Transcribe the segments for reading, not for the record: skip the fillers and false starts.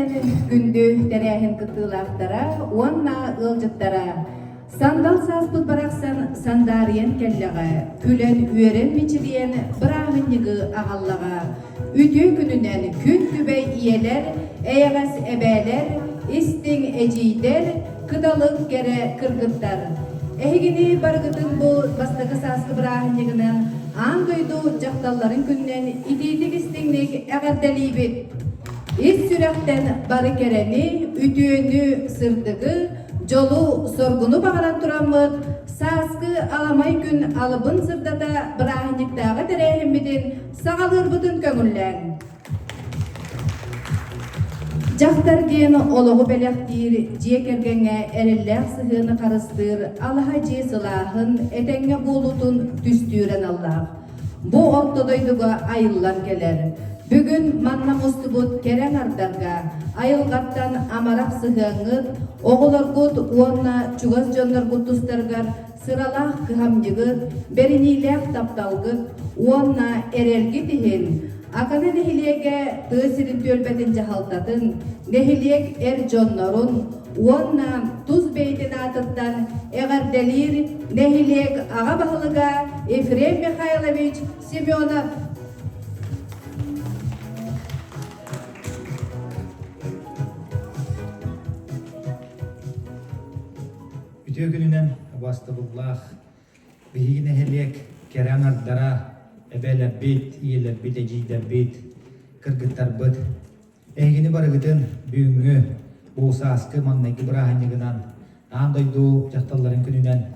Eğer gündü derehin kıtılaqtara, onna ılcıttara. Sandal saspıt baraksan sandariyen kellega, külen üeren miçiriyen bırağınıgı ağallaga. Ütü gününden kün tübey iyeler, eyeğes ebeler, istin ecider, kıdalık gere kırgıttar. Ehgini bargıtın bu bastıgı saskı bırağınıgının an duydu caktalların günden itidik istinlik eğerdelibit. İz sürekten barı kereni, ütüğünü sırdıgı, jolu sorgunu bağıran turamıd, saskı alamay gün alıbın sırdada bırağınlıktağı derehimidin sağalır budun köngüllen. Jaktar giyen oloğu belektir, jiye kergenge erillek sıhını karıstır, Allah'a jiye sılahın, etenge bulutun düstüren Allah. Bu ortadoyduga ayıllar geler. Bugün manna mustubut keren ardarga, ayılgattan amarak sıhıngıt, oğulargut uonna çugaz jonlargut tustargar, sıralak kıhamcıgıt, berinilek taptalgıt, uonna erelgi dihin. Akana nehiliyege tığsirin tölbedin jahaltatın, nehiliyek er jonlarun, uonna tuz beytin atıttan eğerdelir, nehiliyek ağa bahılıga Efrem Mikhailovich Semyonov. Ütü gününden bastırıllah, bihigine heliyek keren ardara, ebeler bit, iyeler bit, eciler bit, kırgıtlar bit. Ehgini barıgıtın büyüngü, bu saskı mannaki bırahanygınan, andaydu cahtalların gününden,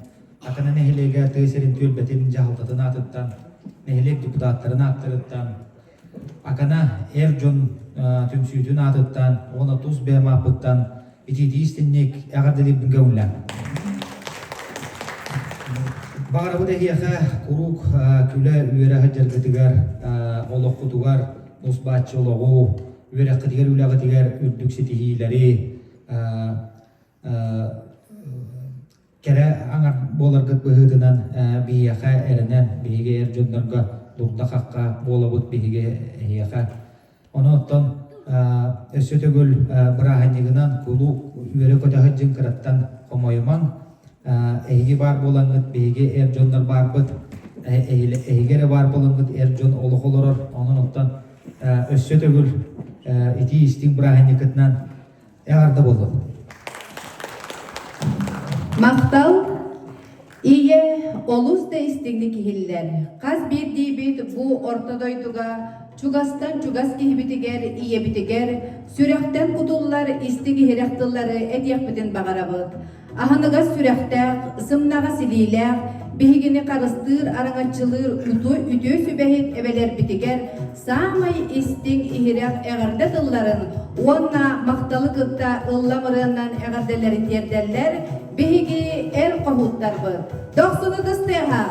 akana nehelege teyserin tülbetin jahaltatın atıttan, nehelek deputatların attırıttan, akana erjon tümsüytün atıttan, ona tuz bemapıttan, itidi istinlik eğerdeli büngevunlan. Bağır bu dehiyaha kuruk küle üyere haccar gıtıgar, oloq kutugar, nusbatçı oloğu, üyere kıtıgar üle gıtıgar ürdük sitihileri, kere angar bolar gıt bıhıdınan bihiyaha erenen, bihige erjonlarga durda qaqqa bolabut bihige hiyaha. Onu ottan ösötögül bırahanygınan kulu üyere kötü hacjın kırattan homoyman, ehigi var bolangıt, behigi erjonlar barbıt, ehigere var bolangıt erjon oluq oloror, onun ottan össötögül iti istin bırahanygıtnan eğarda boldu. Maktal, iye oluz da istinlik hiller. Kaz bir dibit bu ortadoyduga, çugastan çugas kihibitiger, iye bitiger, sürekten kutullar istigi hirektılları ediyek bitin bağarabıt. Ahanıga sürekte, ısımnaga sililek, bihigini karıstır, arangatçılır, ütü sübehit ebeler bitiger, samay istin ihirek eğerde dılların, onna maktalı kıtta ıllamırından eğerdelerin yerdeller, bihigi el kohutlar bu. Doksunu dısteha.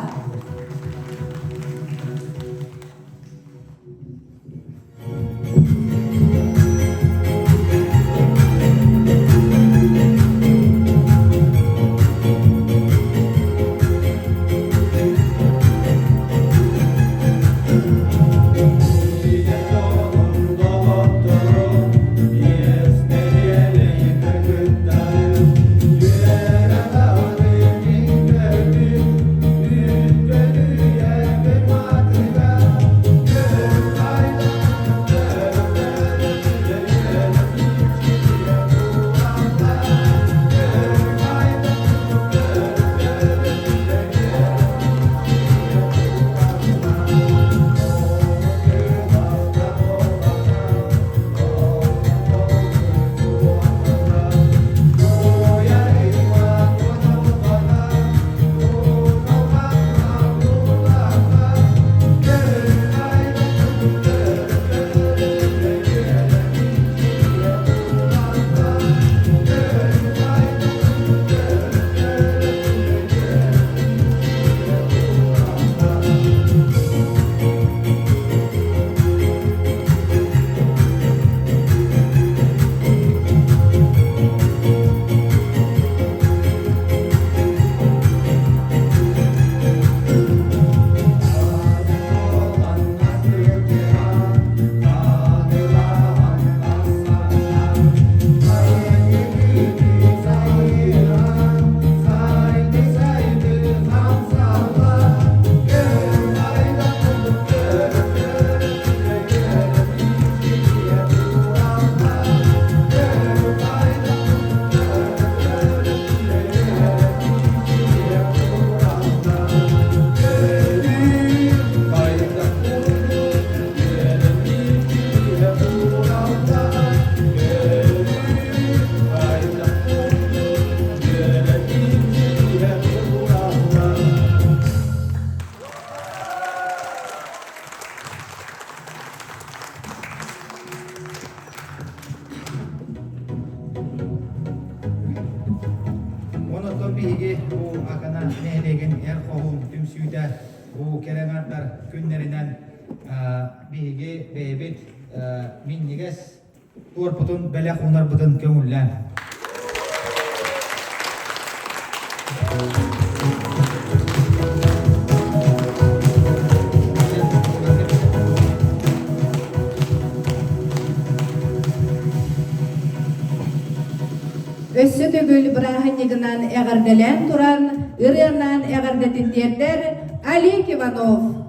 bihigi bu akana nehlegen kohum tümsüde bu kerenarlar günlerinden bihigi bebit minniges torputun belek unar butun kömüllen. Össö tögül bırahanygынан ägerdelen turan, ıryandan ägerdetindiýetler Alik Ivanov.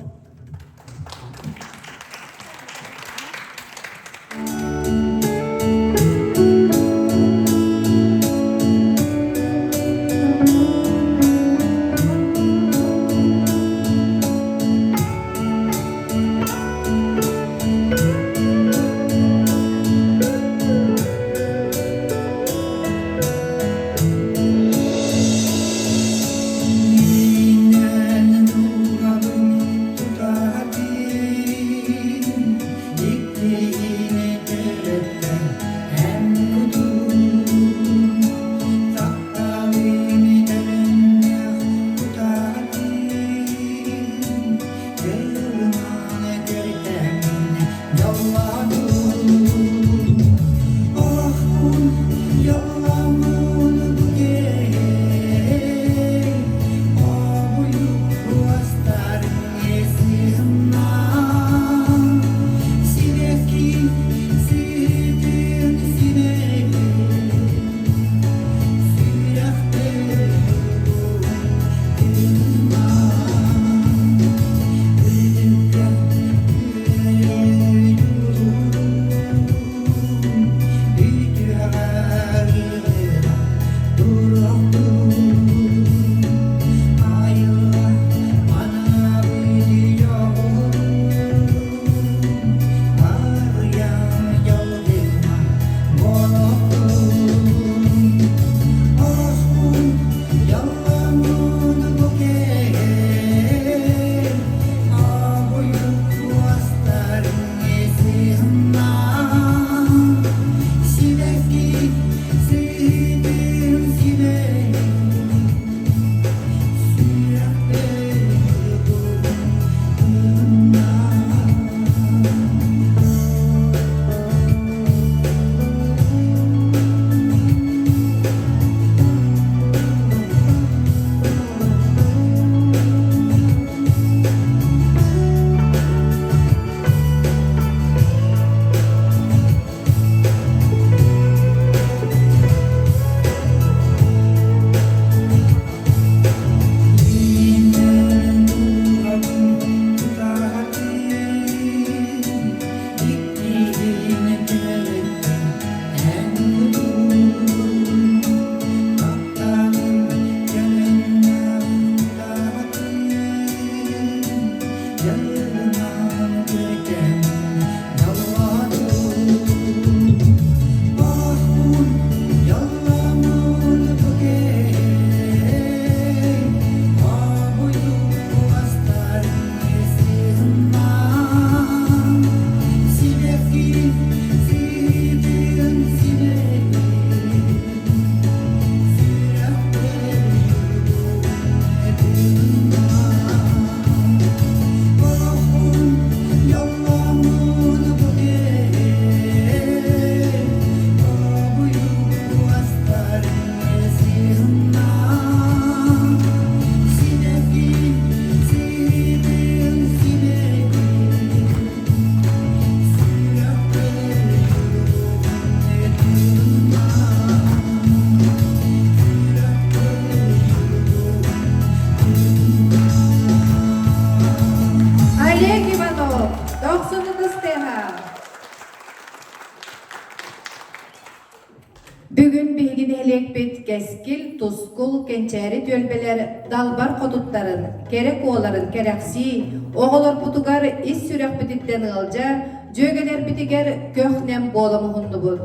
Bugün bilgini elekbet keskil, tuskul, kençeri tölbeler, dalbar kodutların, kerek oğların kereksi, oğular putugar is sürek bititten ılca, jögeler bitiger köhnem bolımı hundu bul.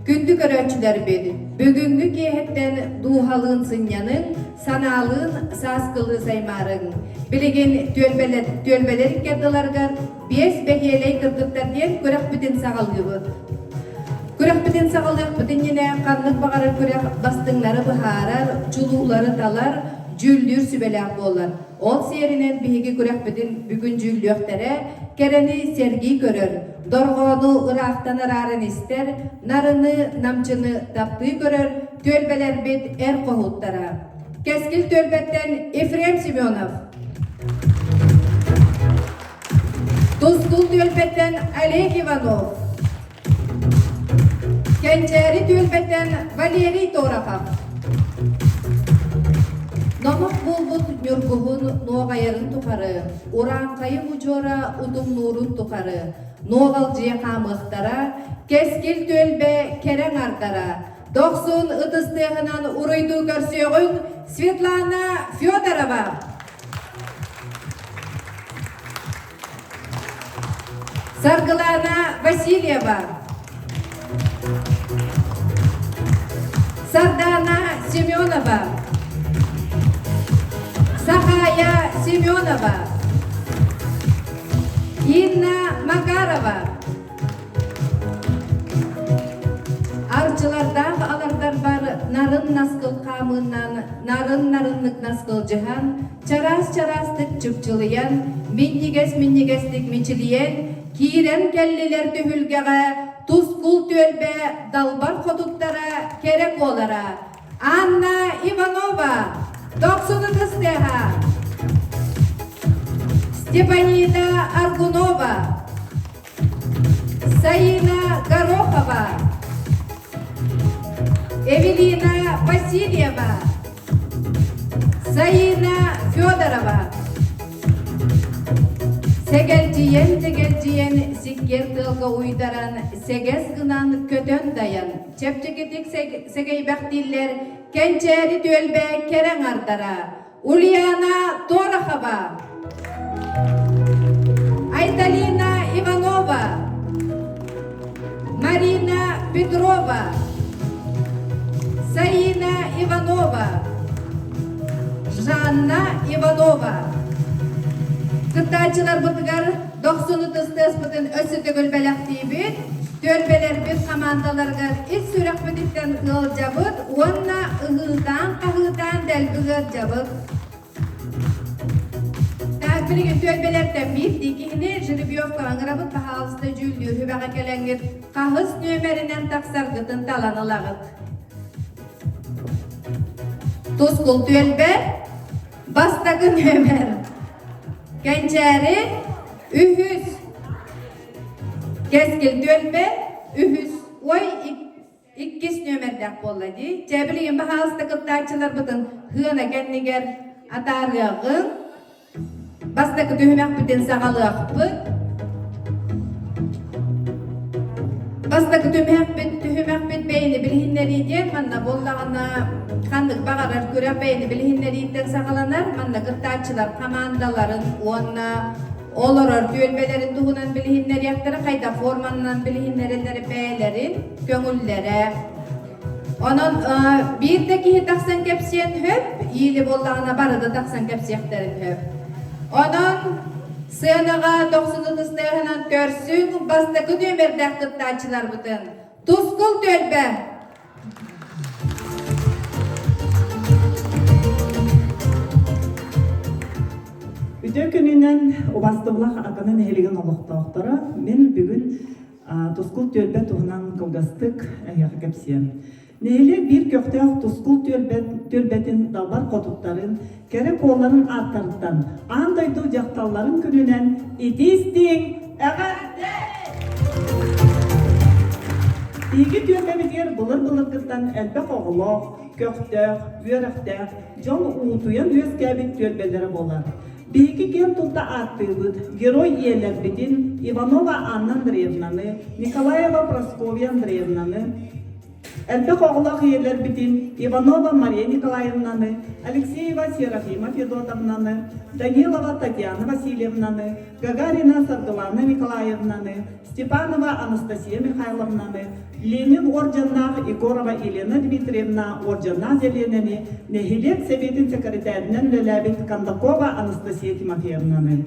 Gündük öröçüler bedi. Bugünkü kiyetten duhalığın sınyanın, sanalığın saskılı saymarın. Bilgin tölbeler kerdilargar, bies behiyeley kırdıklar diyen körek bitin sağal gibi. Күрәк битен сағалдық бітін ене қанлық бағарар күрәк бастыңлары бұхарар, чулулары талар, жүлдүр сүбеләк болар. Ол серінен бігі күрәк бітін бүгін жүлдіқтері керені серги көрір. Дорғону ұрақтан арарын істер, нарыны намчыны тапты көрір, төлбелер бет әр қоғыттара. Кескіл төлбеттен Ефрем Семенов. Тузгул төлбеттен Олег Иванов. Кенчери төлбеттен Валерий Торахов. Намық болбут нүргуғын ноғайырын тұқары, уран қайым ұжора ұдым нұрын тұқары, ноғал жия қамықтара, кескіл төлбе керен артара. 90 ұтыстығынан ұрыйду көрсеғін Светлана Федорова. Саргылана Васильева. Сардана Семенова. Сахая Семенова. Инна Макарова. Арчылардағы алардар бар нарын наскыл қамынан, нарын-нарынлық наскыл жыған, чарас-чарастық чүпчылыян, миннигес-миннигестік мечілиен, кирен келлилер түхілгеға, тускул төлбе далбар қотуттара керек олара. Анна Иванова, 90 тыстеға. Степанида Аргунова. Саина Горохова. Эвелина Васильева. Саина Федорова. Сегелжиен сиккер тылғы уйдаран, сегез гынан көтөн даян. Чепчекетик сегей бәқтиллер, кенчери төлбе керен артара. Ульяна Торахова. Айталина Иванова. Марина Петрова. Саина Иванова. Жанна Иванова. Кыттачылар бұтығар 90 тыстыз бұтын өсі түгіл бәләқ дейбет, төлбелер біз командаларға іс сүрек бұтықтан ғыл жабыт, онна ұғылдан, қағылдан дәл бұғыр жабыт. Тәкбіліген төлбелерден бір дейкіне Жеребьевка аңырабыт қағалысты жүлдір хүбәға келеңгет қағыз нөмерінен тақсар ғытын таланылағыт. Тускул төлбе, бастағы нөмер. Кенчери ühüz. Keskil dölbe ühüz. Oy ikkis nömerdek bolladı. Cebiliyin bahalısda kıttaçılar bıdın hığına kendiger atarığın. Bastaki dühümek bidin sağalığı bıd. Bastaki dühümek bid beyni bilhinleri diyen manna bollağına kandık bağarar küre beyni bilhinleriyden sağalanar, manna kıttaçılar komandaların onna olurur tölbelerin tuğunan bilhinleri yaktırı kayda formandan bilhinleri beylerin köngüllere. Onun birdeki hitaksan kepsiyen höp, iyili bollağına barıda taksan kepsiyeklerin höp. Onun sığınağa 90 ıstığınan körsün, bastaki nömerdek kıttaçılar bıdın. Tuskul tölbe. Үтө күнүнөн убастыбылах аканын хелеген олоқтоқтары мен бүгүн тускул төлбе туһунан кылгастык кепсием. Неле бир көктөк тускул төлбетин далбар котуттарын керек оларын аттарыттан андайду жакталларын күнүнөн итистиң эгарде. Иги төлбебигер булыр кыттан элбек оголок, көктөк, бөрөктөк, жол уутуян өз кәбит төлбелери болар. Биги ген тулта аттыбыт, герой иелер битин Иванова Анна Андреевнаны, Николаева Прасковья Андреевнаны, элбек оголок иелер битин Иванова Мария Николаевнаны, Алексеева Серафима Федотовнаны, Данилова Татьяна Васильевнаны, Гагарина Сардулана Николаевнаны, Степанова Анастасия Михайловнаны, Ленин орденнах Егорова Елена Дмитриевна орденна зеленени, Нехилек Советин секретаринен Лелябит Кандакова Анастасия Тимофеевнаны.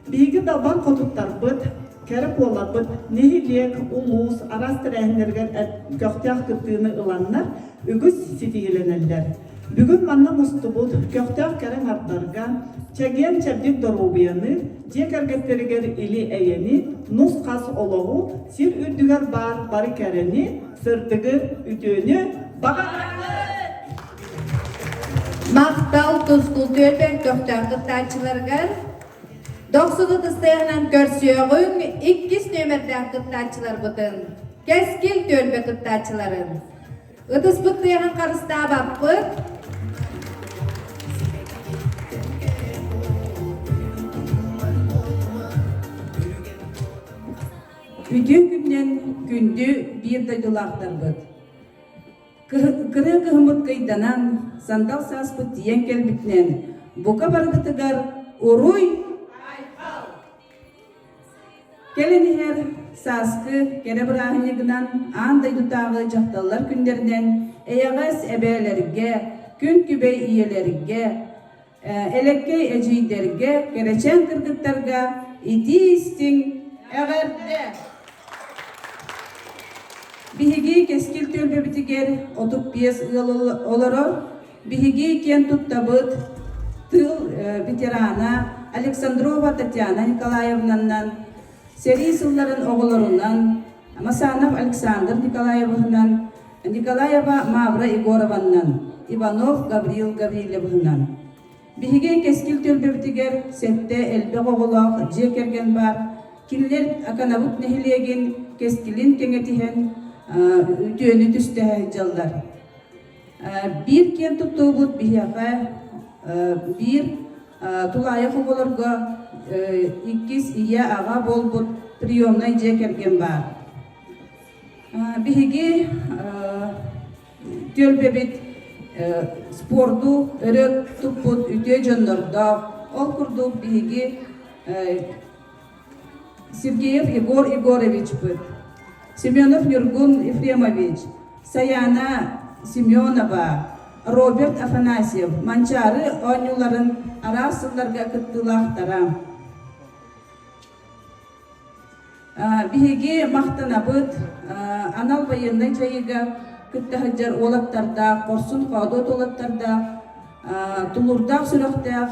Биги далбан котуттар быт, Kerep olabıt nehiliyek ulus araştıranlarga köktaq kıttığını ılanlar ügüs sitigilenirler. Bugün manna mustubut köktaq keren atlarga çegen çebdik dorobiyanı jekergetteriger ili eyeni nus kas oloğu sir üddüger bari kereni sırtıgı ütüğünü Maqtal tuzkul tölben köhtar qıttaçılarga 90 ıstayanan görsüyöğün 2 nömerden qıttaçılar bıtın. Keskil tölbe qıttaçıların. Ыдыс быттыяхан қарыста баппыт. Bütün günden gündü bir daydılaktır bıt. Kırı kıhımıt kıydanan sandal saspıt diyen kelbitnen. Boka bargıtıgar uruy. Geleni her saskı kere bırahınlıgından an daydutağı cahtallar günlerinden eyağız ebelerge, gün kübey iyelerge, elekkey eciyderge, gereçen kırgıtlarga iti istin eğerde. Bihigi keskil tölbe bitiger, otup piyes oloror, bihigi ken tuttabıt, tıl veterana Aleksandrova Tatyana Nikolayevna'ndan, seri sılların oğullarından, Masanov Alexander Nikolayevna'dan, Nikolayeva Mavra Igorovan'dan, Ivanov Gavril Gavrilevna'dan. Bihige keskil tölbe bitiger, sette elbe oğulak, jekergen bar, killer akanavut nehiliyegin, keskilin kengetihen, ütüğünü tüste jallar. Bir ken tuttuğut bihiyaka, bir tulaya oğullarga, ikis iya ağa bolbut priyomnay jekergen bar. Bihige tölbebit spordu örök tupput ütüğe jönnorda, ol kurdu bihige Sergeyev Igor Igorovich put. Semyonov Yurgun Efremovich, Sayana Semyonova, Robert Afanasyev, Mançarı oyuncuların arasınlarga kıttılaqtara. Bihigi maqtanabıt, anal bayınday çayıga kıttahıcar olattarda, korsun qadot olattarda, tulurdaq sülaqtaq,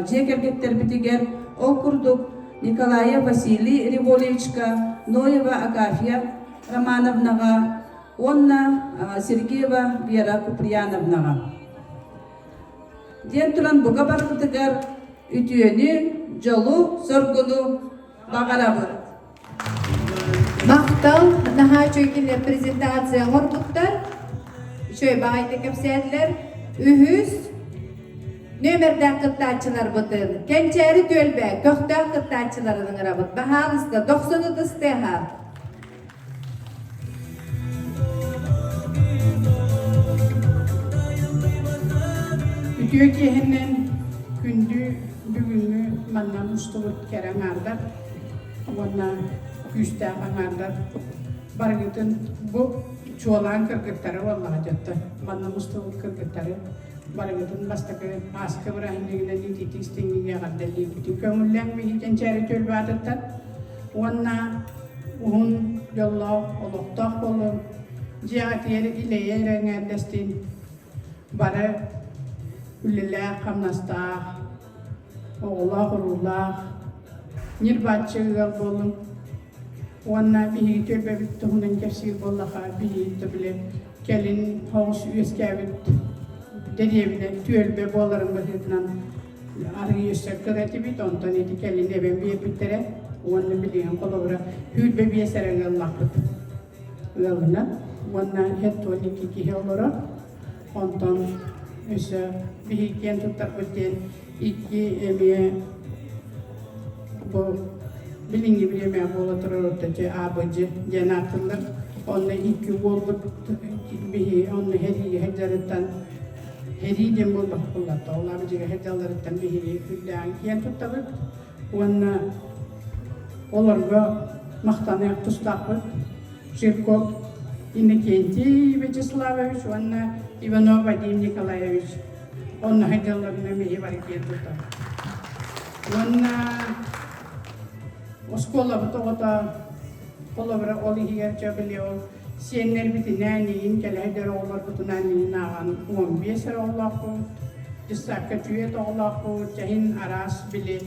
jekergetler bitiger, ol kurduk, Nikolaya Vasily Rivolevichka, Noeva Agafia Romanovnaga, Onna Sergeyeva Vera Kupriyanovnaga. Diyen turan buga barqıtıgar ütüyeni, jolu, sorgunu bağarabı. Maqtal naha çöykünle prezentatsiya horguttar. Şöyle bağaydı kapsaydılar. Ühüz nömerden qıttaçılar bıtın. Kençeri tölbe, köhtar qıttaçılarının arabıt. Bahalısda 90 dısteha. Ütüye kehinen gündü, bugünü manna mustubut keren ardar. Onna güçte ardar. Bargıtın bu çoğalan kırgıtları vallahi jatta. Manna mustubut kırgıtları. Bargıtın bastakı askı bırahinliğine niti istingi yağadeli. Bütün kömürlen mi hicen çeri tölbe adattan. Onna uhun yolla oluqtaq olun. Cihat yeri ileye rengendestin. Bara Ülüllah, kamnastağ, oğullah, urullah, nirbatçıgıgal bolun. Onna bihi tölbe bitti hunan kefsir bollaha bihi tübile kelin hoğus üyeskabit dediyevine tölbe bolların bakıtından argı yüksek kırati bit ondan eti kelin eben biye bittere onna biliyen kolobra hülbe biye serengel lakıt. Galına onna hetto nikiki olora ondan Üse bihikiyen tutar biten iki emiye bu bilingi bir emiye bolatır ortaca abacı cenatılır. Onunla iki bolbut bihi onunla heri hecaletten heri dem bolbut kullata. Ola abacı hecaletten bihi hülleyen kiyen tutar. Onunla olarga maqtanayak tustaqır. Şirkot Innokenty Vyacheslamovich, Onna Ivanov Vadim Nikolayevich, Onna hediyalarına mehi var ki tutar. Onna Oskola bu toğda kolabra oli higer çabiliyor. Siyenler biti naniyin kelheder oğlar bu naniyin ağan 15 Allah bu. Cüssakka tüyet Allah bu cahin aras bile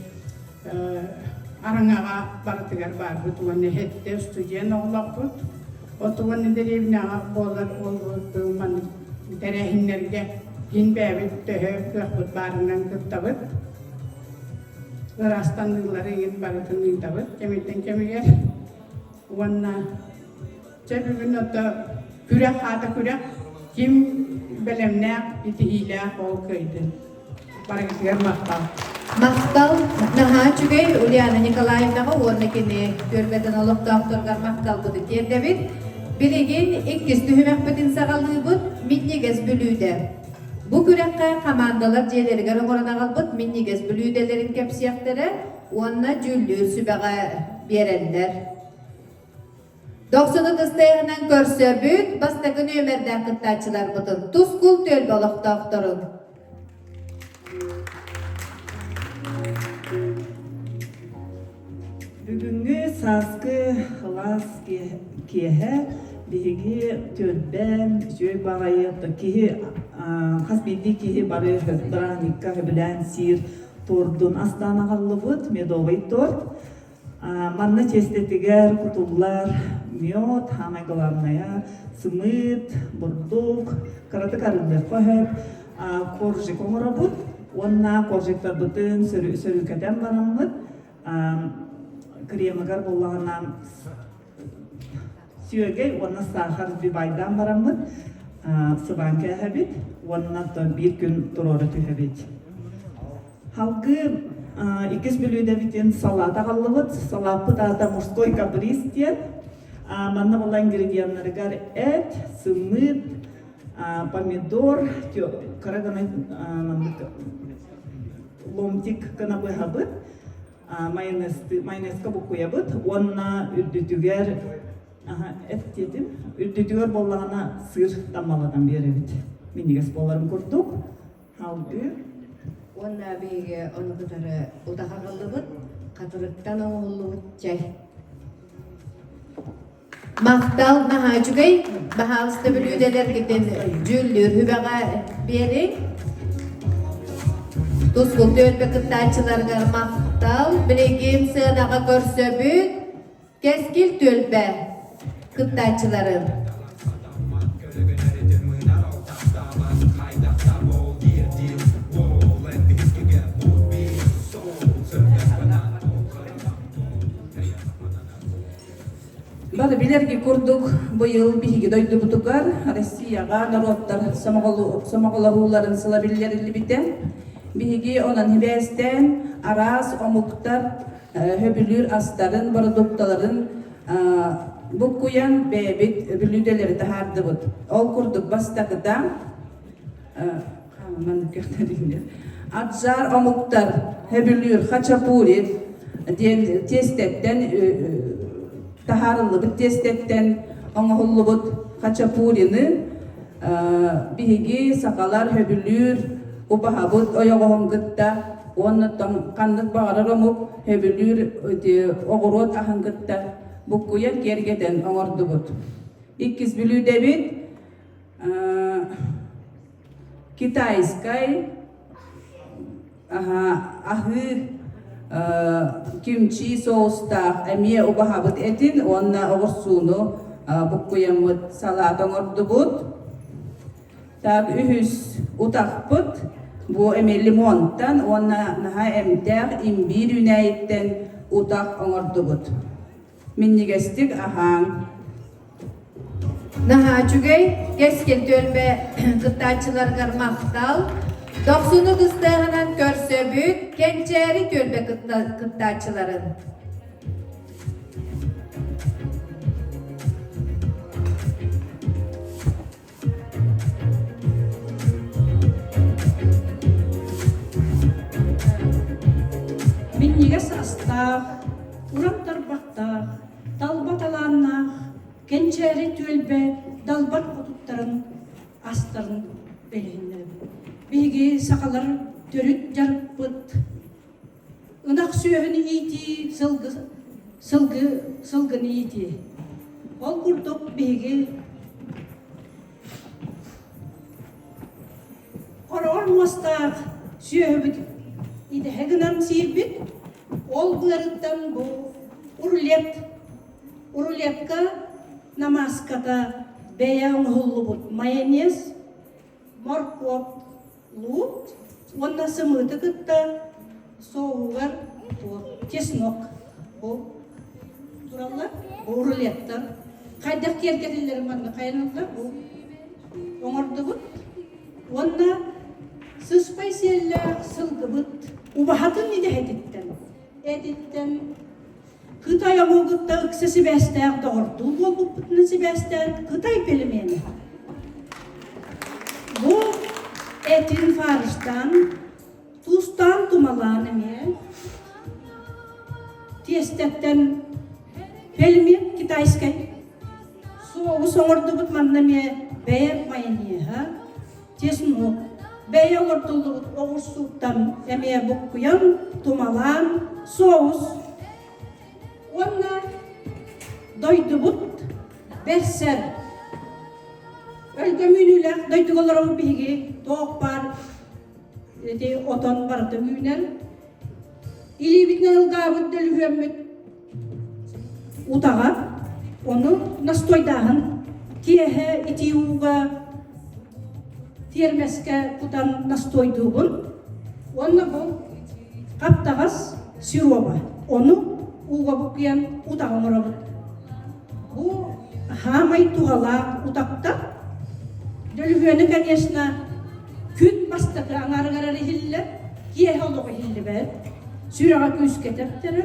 arangaga baratigar bar bu tuanne hette studiyen Allah bu. O tuanne derevne bolar oldu man derehinlerge hin bebet tehep kahbut barından kıtabıt. Rastanlıkları yin baratın tabıt. Kemitten kemiger. Wanna cebi günütte kürek hata kürek kim belemnek iti hile ol köydi. Baragatigar maktal. Maqtal naha çügey Ulyana Nikolaevnaga ornakini görmeden olup doktorgar maqtal budu terdebit. Biligin ikkis tühümek sağaldığı bud mitnigez bülüde. Bu kürekte komandalar jelerger oğrana qalbıt minnigez bülüdelerin kepsiyakları onna cüllür sübeğe berenler. 90 kıstayağından körsöbüt bastakı nömerden kıttaçılar budun. Tuskul tölbe olaq doktorun. Бүгүнгү саскы хылас кеhe биги төлбем жөй багайы кеhe хас биди кеhe бары драникка билен сир тордун астана галлыбыт медовый торт манна честетигер кутуллар мед самое главное сымыт бурдук караты карындар кохеп коржик оңорабыт онна коржиктар бытын сөрүкеден бараммыт кремагар боллаганан сүйөгей онна сахар бибайдан бараммыт сыбанка хабит онна бир күн турору түхебит халгы икис билүүдө битин салата каллыбыт салапыт ата мужской каприз диет манна болла ингредиенттарыгар эт сымыт помидор карагана ломтик кана быхабыт майонезка букуябыт онна үрдүтүгер эт дедим үрдүтүгер боллагана сыр тамаладан беребит минигес боларын курдук халгы Onna bege onu kadar utaha qaldıbıt, qatırıktan oğulluğut cay. Maqtal naha çügey, bahalısda bülüdeler giden cüllür hübeğe beri. Tuzgul dörbe kıttaçılargar maqtal, bilegim sığınağa körsöbüt, keskil tölbe kıttaçıların. Бары билерги курдук быйыл биһиги дойду бутугар Россияга народтар самоголовууларын сылабиллерили бите. Биһиги онан хибестен арас омуктар хөбүлүр астарын продуктларын букуян бебит билүделери тахардыбыт. Ол курдук бастакыда аджар омуктар хөбүлүр хачапури ден тестеттен Taharlı bir testetten oңoğullubut haçapurini bihigi sakalar höbülür ubahabut oyoğoğum gıtta onundan kandık bağırar omuk höbülür oğurut ahın gıtta bukuyan gergeden oңordubut. İkkiz bilü debit Kitayskay ahı kimchi sosta emiye ubahabut etin onna ogursunu bukkuyamut salata ngordubut tak ühüs utakput bu eme limontan onna naha emter imbir ünayitten utak ngordubut minnigestik ahang Naha çügey, keskil tölbe kıttaçılargar maqtal, 90 kıstağınan körsöbüt, kençeri tölbe kıttaçıların. Minniges astaq, uramtar baqtaq, dalbat alanaq, kençeri tölbe, dalbat kututtарын astарын belhinler. Bigi sakalar törüt jarpıt, ınak süyöhünü iti sılgı sılgın iyiydi. Ol kurduk bigi Oror mostaq süöbüt ide heginan sirbit ol bırıttan bu urulepka namaskata beyan hullubut mayonez morkop lut onna sımıdı kıtta soğugar bu çesnok bu durallar bu uruleptan kaydak yerkedilerim anna kayanatlar bu oңорду but onna sıspay seller sılgıbıt ubahatın ide editten Kıtay amogutta ıksesi bestağ doğurdu bolup pıtnısı bestağ Kıtay pelimeni bu etin farıştan tuzdan tumalanı me testetten pelimi kitayskay soğurdu butmanna me beyer mayeni ha tesnu beyer ortulu oğursuttan emeye bukkuyan tumalan soğuz onna doydu but berser ölgömünüler doydu olarak bigi toğuk bar oton bardı müner ili bitnen ılgabıt dölühümmüt utağa onu nastoydağın kiyehe iti uğa tiermeske kutan nastoyduğun onna bu kaptağız siroba onu uğa bukuyan utağın orabıt bu hamay tuğala utakta dölühüyeni конечно küt bastıkı anargararı hille kiyehe oluğu hille be sürağa küsketeptirir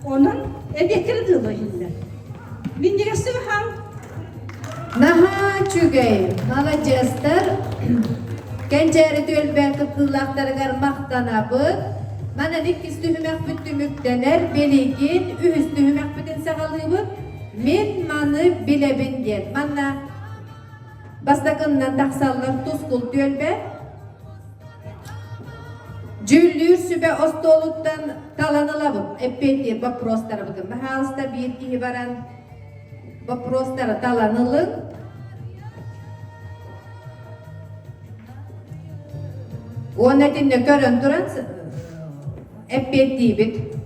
onun ebekiri dılı hille mindigesi ham Naha çügey, malajestır. Kençeri dölbe kıtılakları maqtanabıt. Mana nikis tühümek büttümüktener, beligin, ühüs tühümek bütten sağalıbıt. Men manı bilebin gen. Mana bastakından taksallar tuzkul dölbe. Cüllür sübe ostoluktan talanılabıt. Eppetir, vaprostar bugün. Mahalsta bir kihi varan vaprostar talanılın. O nedenle görün duran eppetir bit.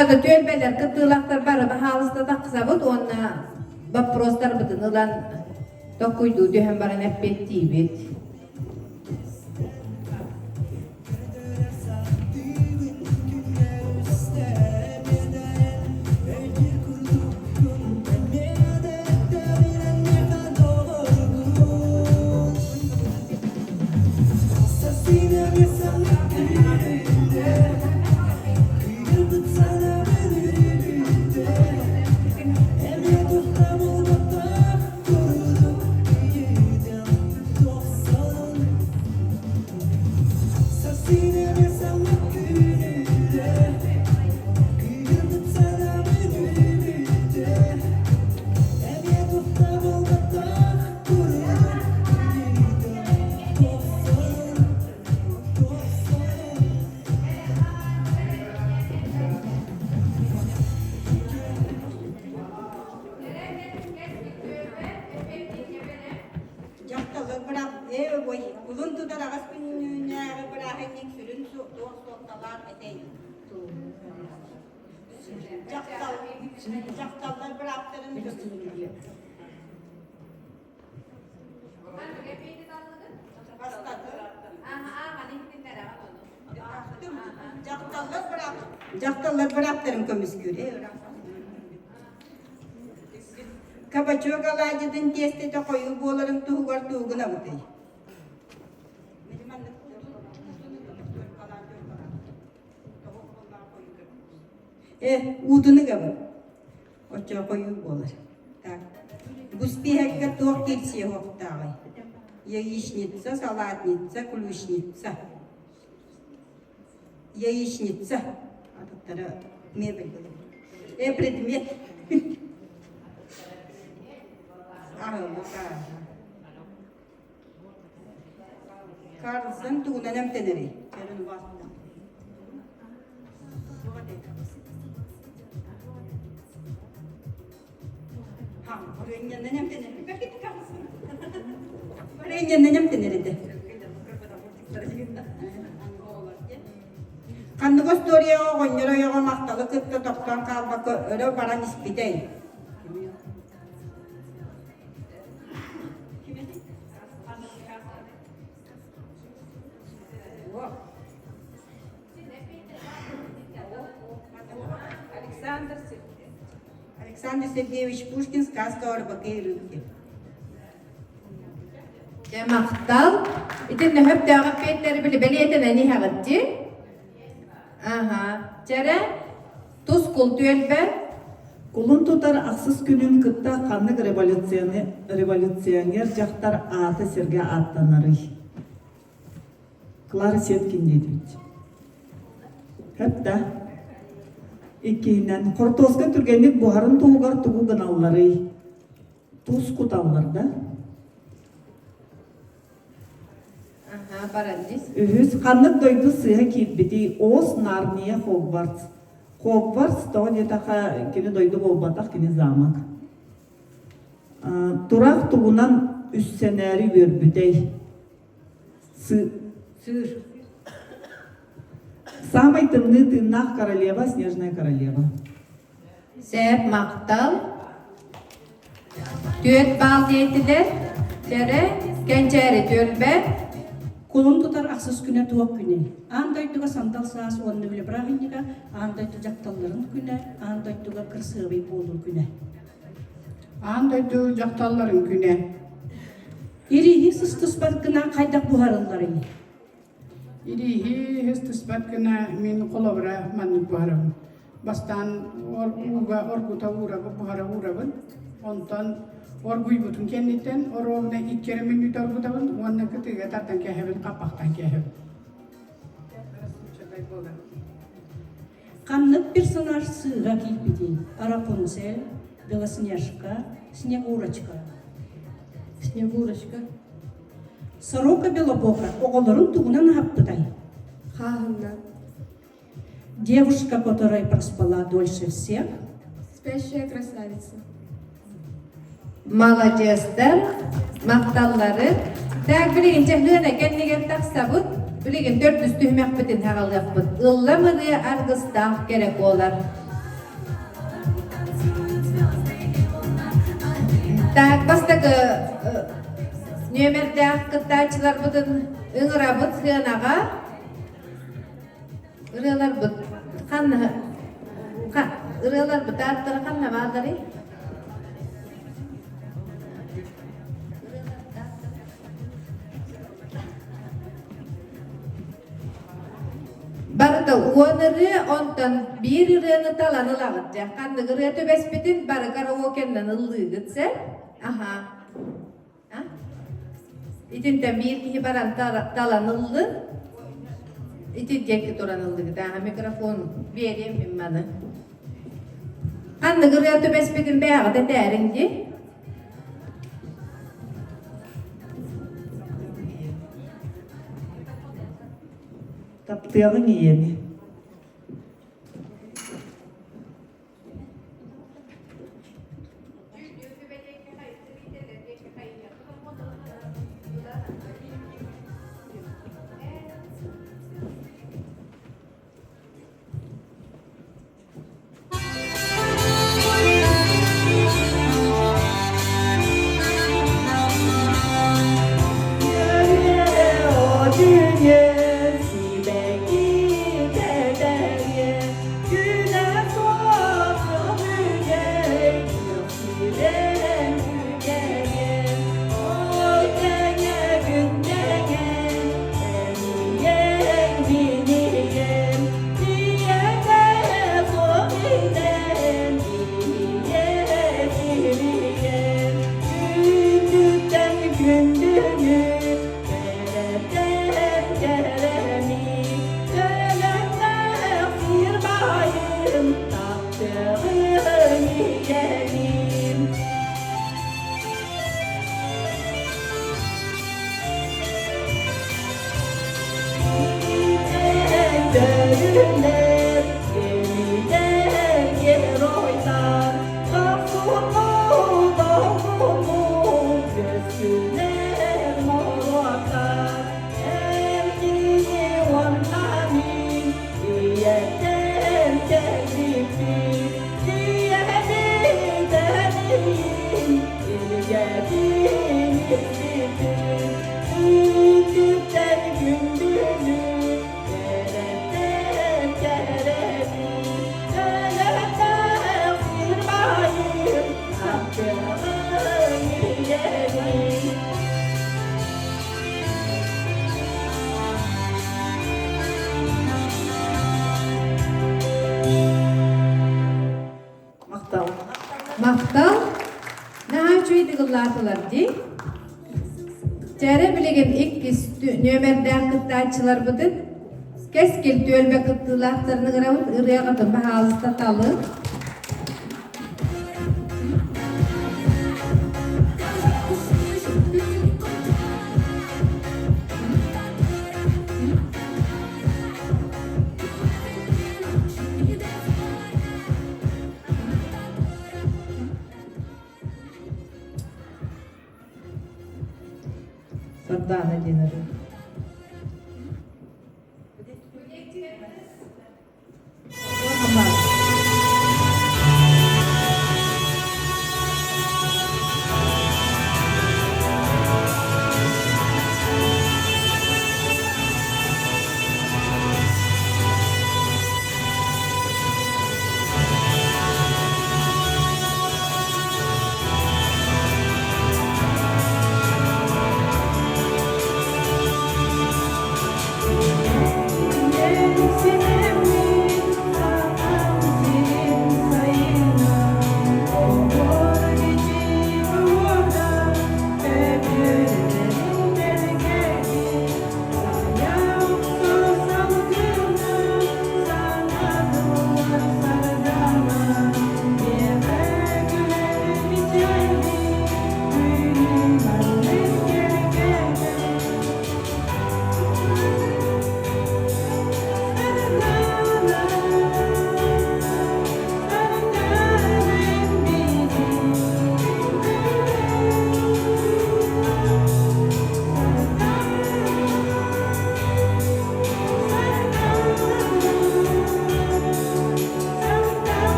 Ada tölbeler kıtılaklar barı bahalısda da kısabıt onna vaprostar bıdın ılan dokuydu dühem baran eppetir bit. Jaktalı bırak ev boyu. Uzun tutar ağaç günlüğüne bırakın sürün soğuktalar edeyim. Jaktallar bıraktırın. Jaktallar bıraktırın kömüskürü. Kabaço galajidin testi de koyu boların tuğgar tuğguna butay. Udunu gabı. Oço koyu bolar. Tak. Buspi hekka tuğ kirsiye hoktağı. яичница, салатница, ключница. Яичница. Аттары мебель болу. Предмет. Карлсон тугунан эмтенери. Черін басында. Öğrenenden emteneri. Belki de kalsın. Öğrenenden emteneri de. Kandı gösteriyor, oynuyor, maktalı kıptı, toptan kalmak, öyle bana nispi değil. Александр Сергеевич Пушкин, сказка о рыбаке и рыбке. Мақтал. Итин höp дагы петтери биле белетен ани хагытти. Ага. Жара туз култуэлбе. Кулун тутар ақсыз күнін кытта қанық революционер жақтар аты серге аттанары. Клара Сеткин дейді. Хәтта икейнен қортозға түргенік бұхарын туғар туғы гыналлары. Туз куталларда. Ага, барандис. Үхіз қанық дойды сыға кейтбеті Оз Нарния Хогвартс. Хогвартс тоғы детаға кені дойды болбатақ кені замақ. Тұрақ туғынан үссенәрі өрбітей. Сыр. Самый темный тыннақ королева, снежная королева. Сәп мақтал. Төт бал дейтілер. Жара кәнчәрі төлбе. Колун тутар ақсыз күнә туак күнә. Андайтуга сандал саас онны біле брахинника, андайту жақталларын күнә, андайтуга кырсыбый болу күнә. Андайды жақталларын күне. Ирихи сыстыс баркына қайдақ бұхарылары. Ирихи хестіспәт күне мен қолабыра мәнік бұхарым. Бастан оргута урабы, бұхара урабын. Онтан оргуй бұтын кеннеттен, оровна иккері минут оргутабын, онны күтіге тартан кәхебін, қапақтан кәхебін. Қаннық персонаж сыға кейпеде. Рапунцель, Белоснежка, Снегурочка. Снегурочка. Сорока Белобока оғылырын туғынан хаппыдай. Хағынна. Девушка, которая проспала дольше всех. Спящая красавица. Молодецтер, мақталлары. Так білеген чәхліғына кәннеген тақсабыт, білеген 400 түймәк бітін хағалғақ бұд. Үлләмірі арғыстақ керек олар. Так, бастағы нөмерді аққыттачылар бұдын ұңыра бұд сығынаға. Үрелар бұд. Үрелар бұд аттыры қанна бағдары? Barıda uanırı ondan bir ırığını talanı lağıtacak. Kandı ırığı töbespetin barı karaoke'nden ıllığı gitse. Aha. İtinden bir kişi baran talanı ıllığı. İtin cekli oran ıllığı. Daha mikrofon vereyim ben bana. Kandı ırığı töbespetin beyağı da derinci. Таптығың ені. Maktal, naha çöydü gıllardılar di. Çare bilegen ikkis nömerden kıttaçılar bıdık. Keskel tölbe kıttılarlarını gıravut ırıya kadın bahalısda talı. Sardana dinarı.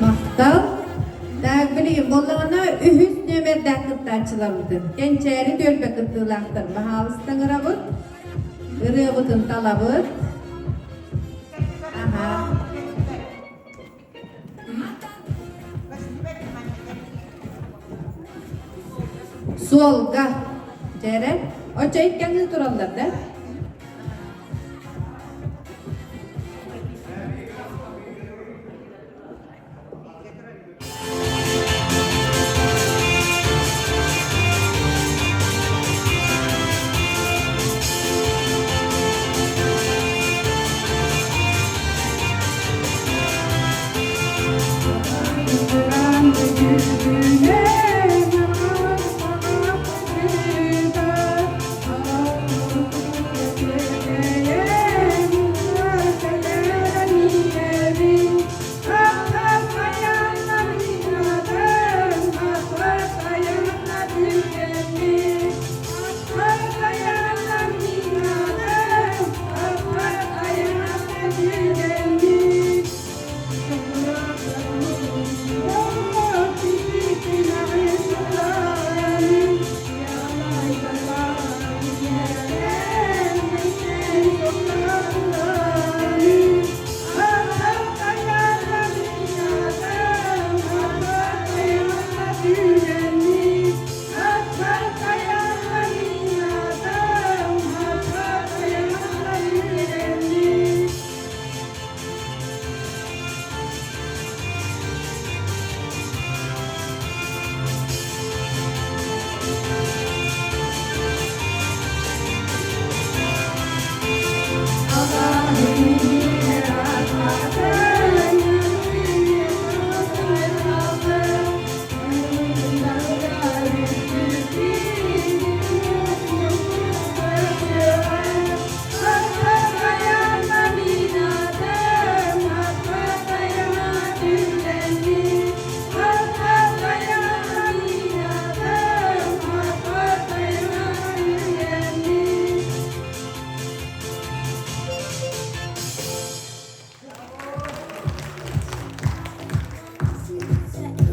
Maktal, daha bileyim, bollağına ühüs nömerden kıttaçılar bıdık. Gençeri tölbe kıttılardır bahalısdan ıravut. Irıvutun talabıt. Aha. Solga. Cere. O çayıp kendiniz durallar da.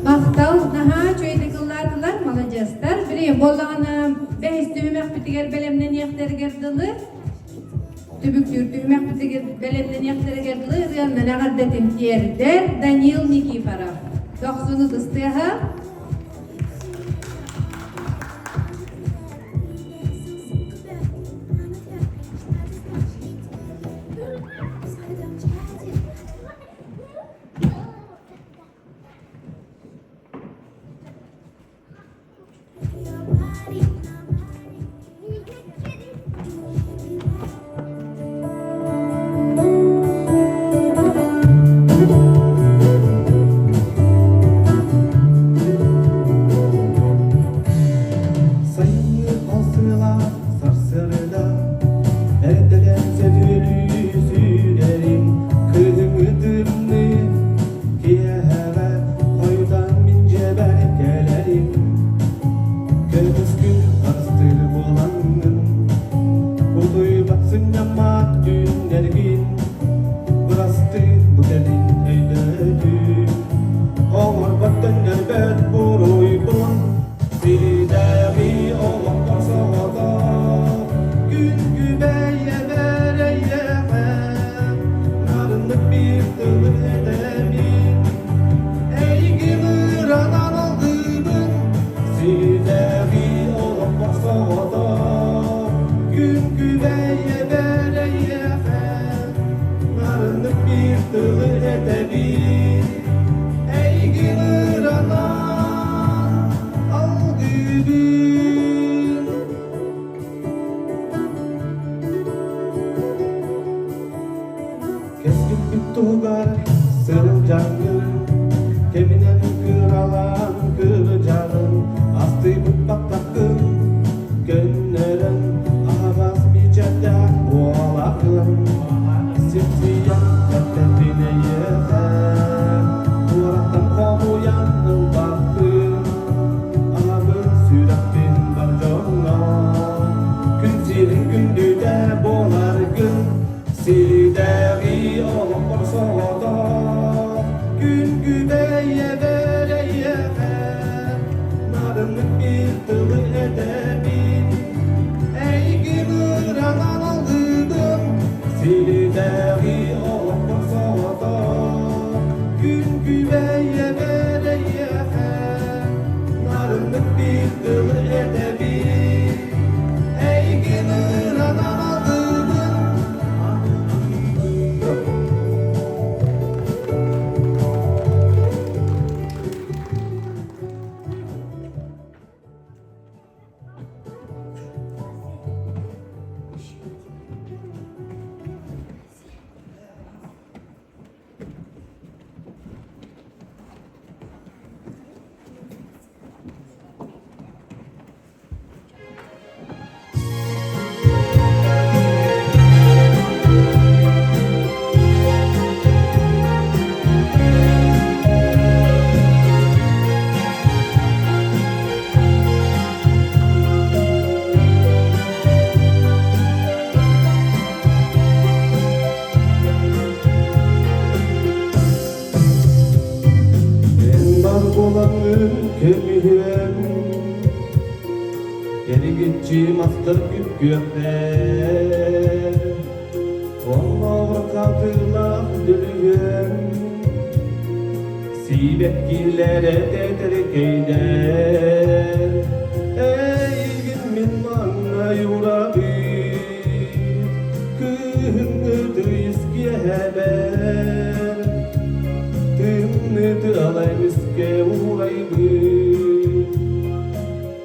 Maktal, naha çöyde kıllardılar, malacaslar. Bireyim, bollağına behistümemek bitiger belemden yakları gerdilir. Tübüktür, tübümek bitiger belemden yakları gerdilir. Yanından ağırdetim yerder, Daniel Nikifara. Doksunuz ıstiyaha. Sayını asıla sarsarıda Erdelense dölü sürerim Kırmıdırını Kiyeheve Koydan mince berkelerim Göz gün astır bolanın Kutuyu baksın yamak günlergin Burastı bu delin eyledi Oğur bak döner bet buruy bulan Silidemi olan basada Gün gübeye vereyemem Narınlık bir tığır edemin Ey gülür anan aldığın Silidemi olan basada Gün gübeye vereyemem Narınlık bir tığır edemin Ey gülür anan Keskin bir tuğgar sırılcanın Keminen kıralan kıracağın Astı bu baktakın Gönlerin Ağabaz bir cadde boğalakın Simsiyah katletine yeter Uğraktan komuyan ılbaktın Ağabın sürattin var jorna Gün silin gündüde boğar gün Silideri olan borsada Gün gübeye vereyemem Narınlık bir tılı edemin Ey gülür anan aldırdım Silideri olan borsada Gün gübeye vereyemem Narınlık bir tılı edemin Ey gülür anan aldırdım olanın kemiğim Geri gitçi master güp gökler Onlara katırlak dülüyüm Sibekgillere deder geyler Ey gülmin bana yurabi Kıhınıdı iskiye haber Tümnüdü alaymiske uğraydı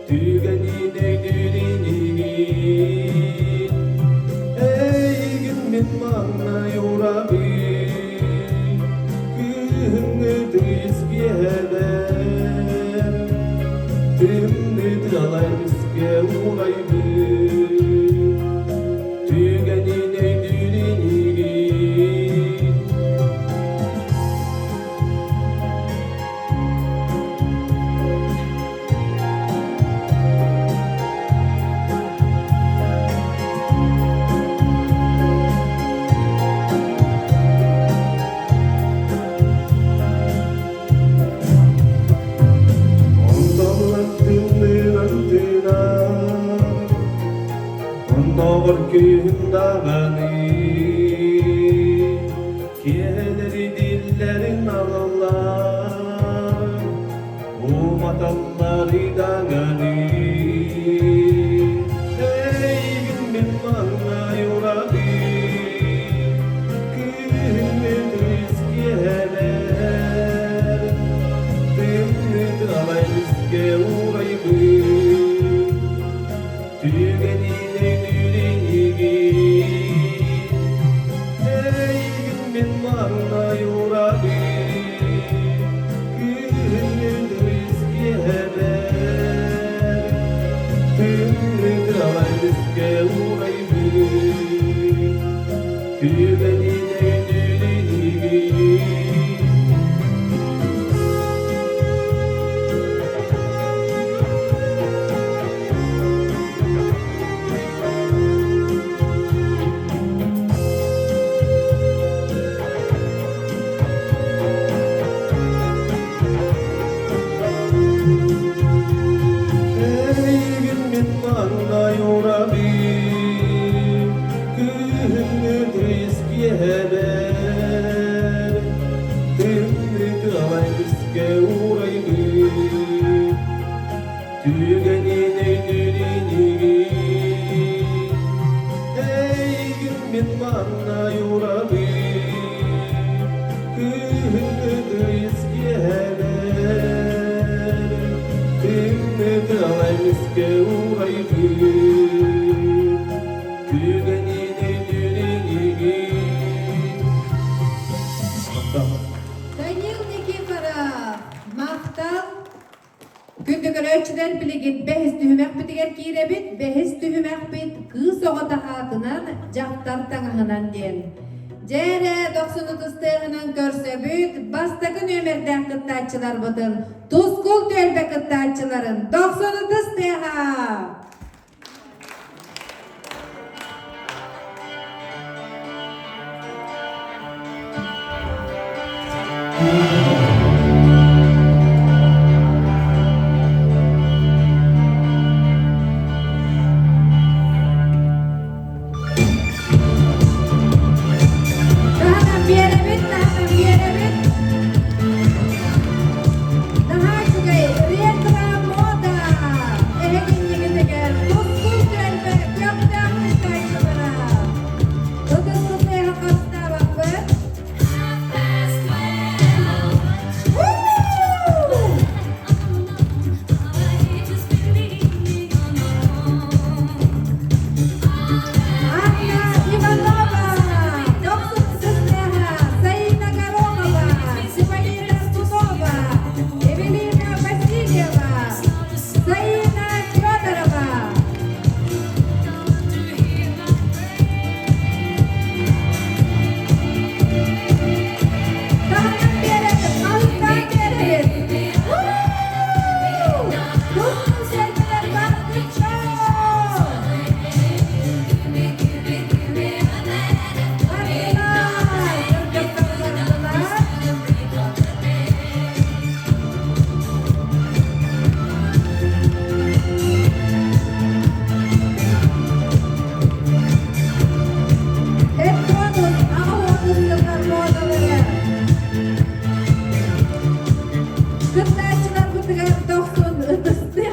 Tügeni neydürini Ey gülmin bana yurabi Kıhınıdı iskiye haber Tümnüdü alaymiske uğraydı Tügeni neydürini köyüm dağını Kiyeleri dillerin ağlar Umatalları dağını Ey gün bana yuradı Kıymet riskiyeler Tümlüt alay riske uğraydı Tügenine nürünigi Ey gün bana yuradı Kıymet riskiyeler Tümlüt alay riske uğraydı Tügenine nürünigi Ey gün bana yuradı Kıymet riskiyeler Tümlüt alay riske uğraydı Tügenine nürünigi Ey gün bana yuradı Kıymet riskiyeler Tümlüt alay riske uğraydı Tügenine nürünigi Данил Никифоров, Мақтал, күндігір өтшілер білігін бәхіс түхімәк бітігер кейребет, бәхіс түхімәк бет қыз оғыта хатынан жақтар таңағынан ден. Жәре 90-тыстығынан көрсе бүт, бастағы нөмірден қыттатчылар бұдын, тұскул төлбе қыттатчыларын 90-тыстыға. Daha bir yere bit, daha bir yere bit. Daha çugay, retro moda. Ehegin yigite gel, tuskul tölbe, gökten kıstayçılara. Tutusuzluğa kasta bakbet. Anna Ivanova, 90-тыстыға, Заина Горомова, Симонина Стунова, Эвелина Васильева, Заина Федорова. Dağdan bereket, ağızdan bereket. Dostum sevgiler baktı çok. Baktılar, baktılar. Hep modus, ağabeyler modaları. Kıtlayıcılar bu tıgar 90-tısты.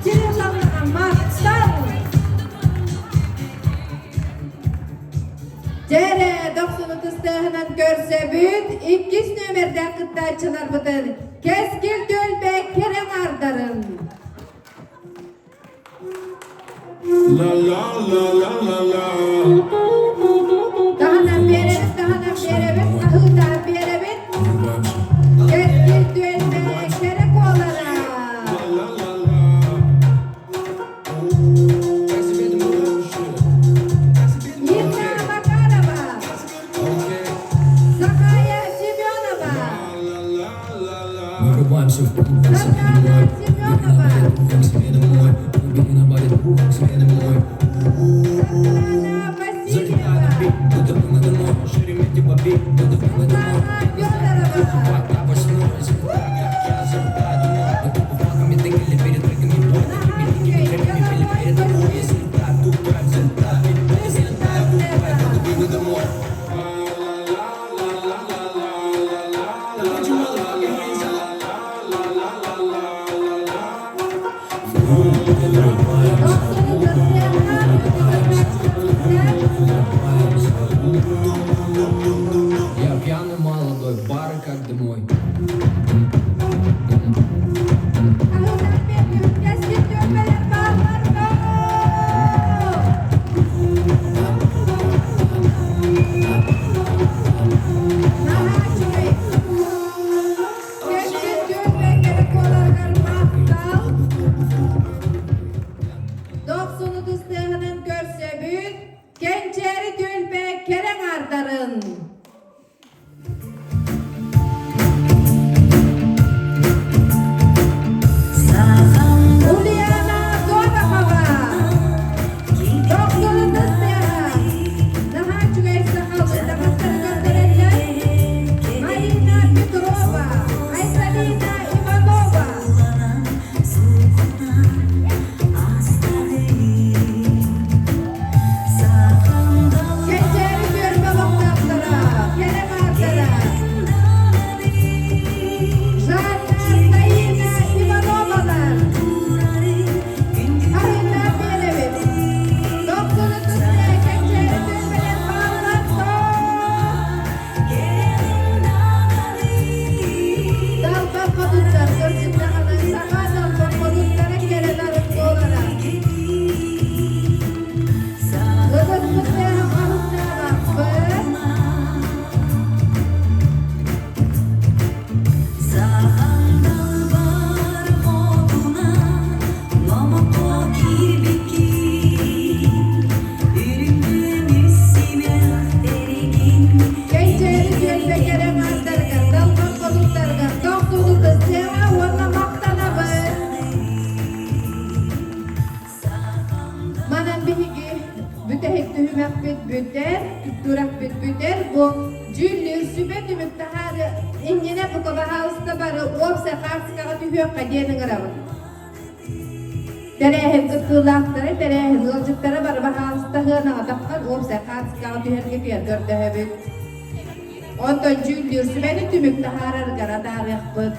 Çirillamlanan Maqtal. Jere 90-tыстығынан көрсе бүт, 2 нөмірден қыттайчылар бұдын. Кескил төлбек керең ардарын. La la la la la la Dağdan bereriz, ahıdan bereriz. Keskil төлbek kerek olara. La la la Irna Makarova, Zakaya Semyonova, Вырубаем все в пол, Zakaya Semyonova, смены мой, убери на баре, смены мой. Zakaya Васильева, Будто бы надо мной, Шереметьево побей, будто бы надо мной. Sara Fedorova. Пока восьмой, так как я забуду, Gençeri Dülbe Kerem Ardar'ın. Ulyana Zorahava. Doktorun Dıstıyaha. Daha çüveyse halında basarı gönderenler. Marina Petrova. Aysalina Ivanova. Gençleri Dülbe Loktatlara. Kerem Ardar'a. Jana Sayina Ivanova'lar. Ahimler Bielevit. Doktorun Dıstıyaha. Gençleri Dülbe'nin bağlattı. Dalga kodutlar, gözünde kalan sağa dalga kodutlara kereler olarak. Kızın Dıstıyaha kahutluğa baktı. Gençleri Dülbe Kerem Ardar'ga, dalga kodutlarga, doktorun Dıstıyaha ona maktanabı. Manan bihigi bütehik tühümek büter, tutturak büter. Bu cüllür sübe tümük taharı ingine bu kaba hausta barı opsa karşıkağa tühüyok kadiyenin arabı. Terehin kıtkılaktары, terehin ılcıkları barı bu hausta hığına takkan opsa karşıkağa tühüyor gidiyor gördüğü. Ondan cüllür sübeni tümük taharı gara tarih büt.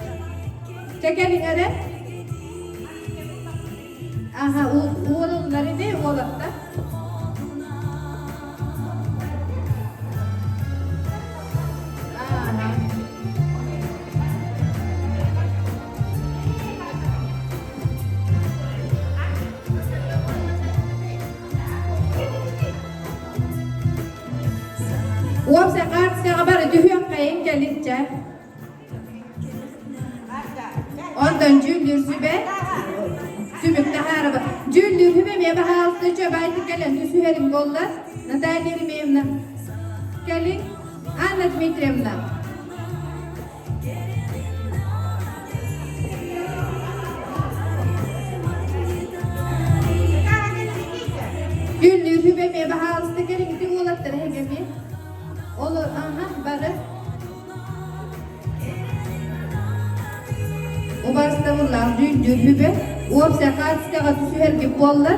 Çekenin ara. Aha, oğulları ne oğlakta? Aha. Uap sekat sekabar dühüyor kayın gelince. Ondan cüllür sübe. Tümükte haraba. Cüllür hübe mebe halsı çöbaytı gelen tüsüherim gollar. Nadaylerim evna. Gelin. Anlat mitremna. Cüllür hübe mebe halsı gelin. Gidin olatları hegemi. Olur. Aha barı. O barısta bunlar cüllür hübe. Uapsa kaçta tüsüher gibi bollar.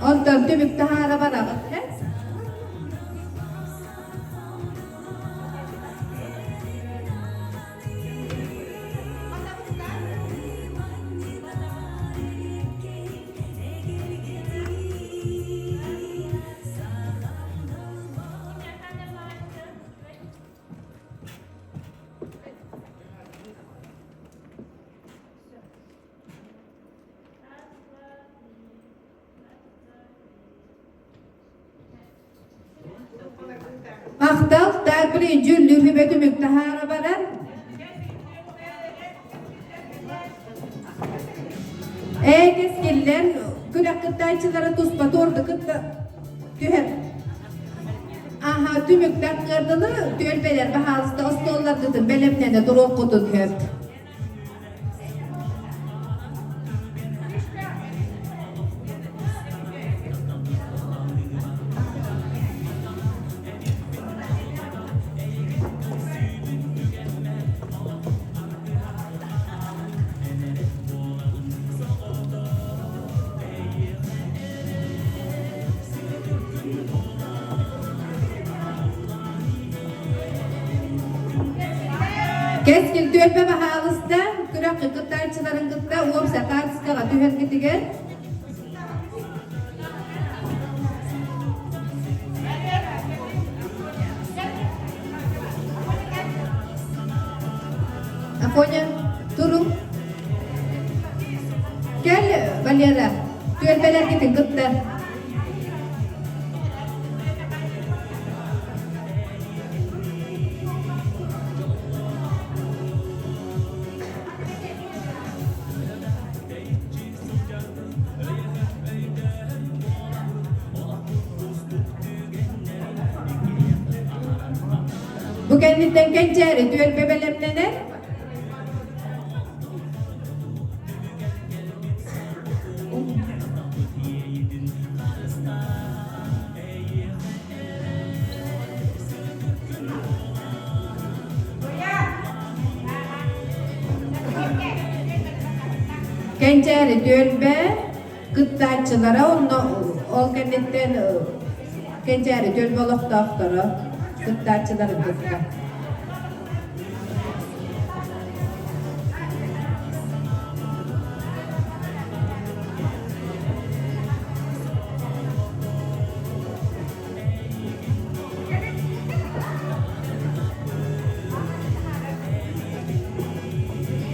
Ondan tümük tahara bana Maktal, dağbili cüllür hübeti müktahara baran. Keskiller, külak kıttayçılara tuspa tordu kıtta tüher. Aha, tümükler kırdılı, tülbeler bahalısında ostollar kıtın, belemlerine durup kutun hep. Keskil tülbe bahalısında, külak kıttayçıların kıtta, uapsa kaçıskağa tüher gitigen. Aponya, turun. Gel Valyara, tülbeler gitin kıtta. Bu kenditten kenceri düel bebelemlene. Kenceri düel be gıttaçılara ol kenditten kenceri düel bolok doktoru gıttaçıların gıtta.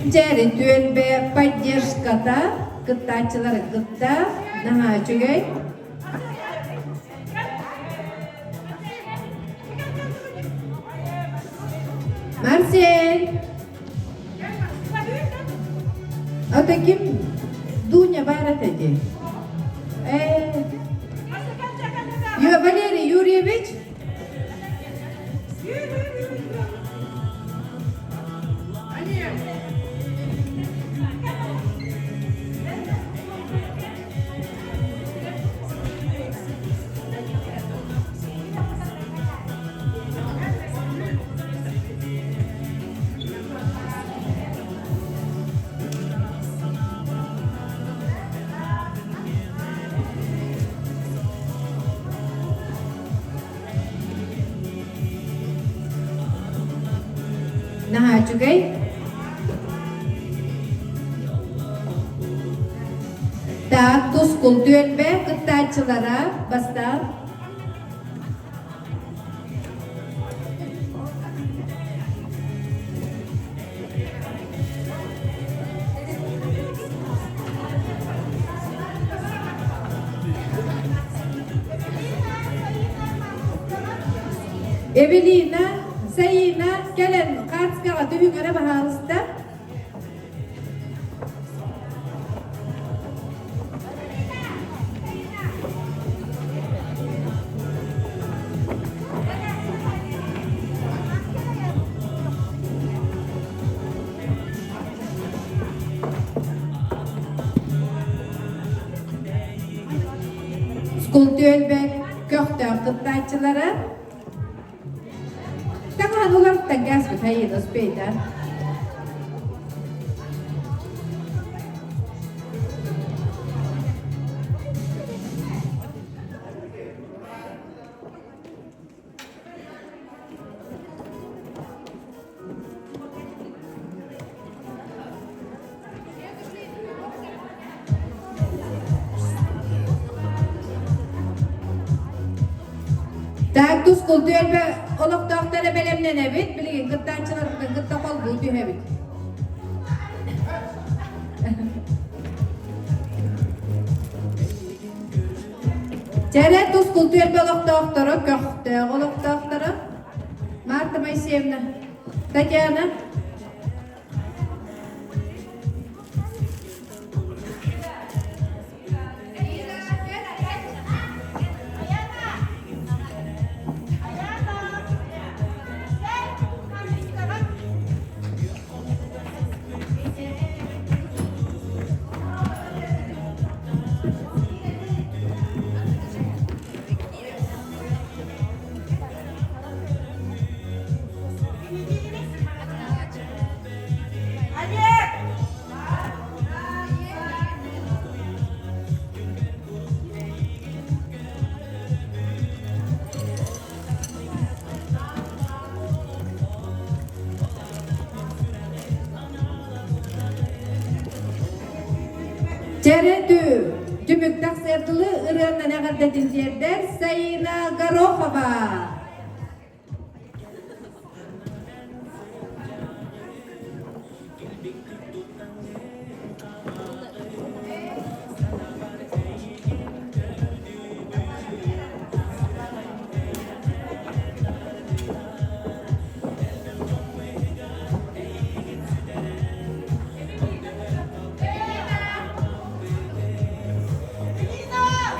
Kenceri düel be поддержката gıttaçıları gıtta daha çünkü Marcel. Atau kim? Dunya barat aja. Valeri Yurievich. Nah, juga. Tak tus kulturen be kıttaçılara basta. Evelina, Sayina, gelen kartskara düğüngöre baharızda. Skultörlbek, köktör kıttaçılara. Tangan ular tegas betayın ospeda. Tak tus kultörbe oluk doktora belemnen evet, bilgin kıttaçılarından kıtta kol buldu evet. Çare tus kultörbe oluk doktora, köktö oluk doktora. Marta Maysevna, Tatyana. Çare tümük taksırdılı ırığına ne kadar dinlerler Sayina Garohova.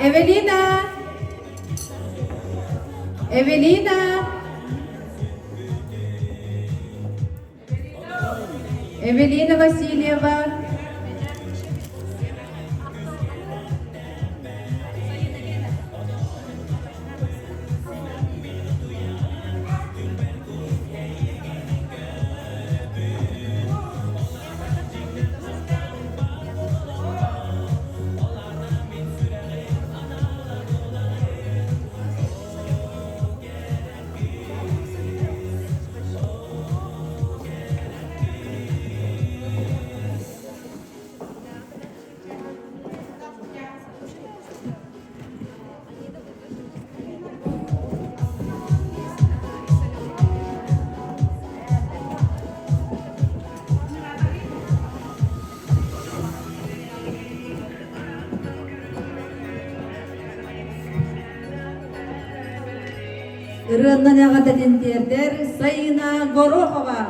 Evelina. Evelina. Evelina Vasilyeva, Ырыннан ағата дендердер Сайына Горохова.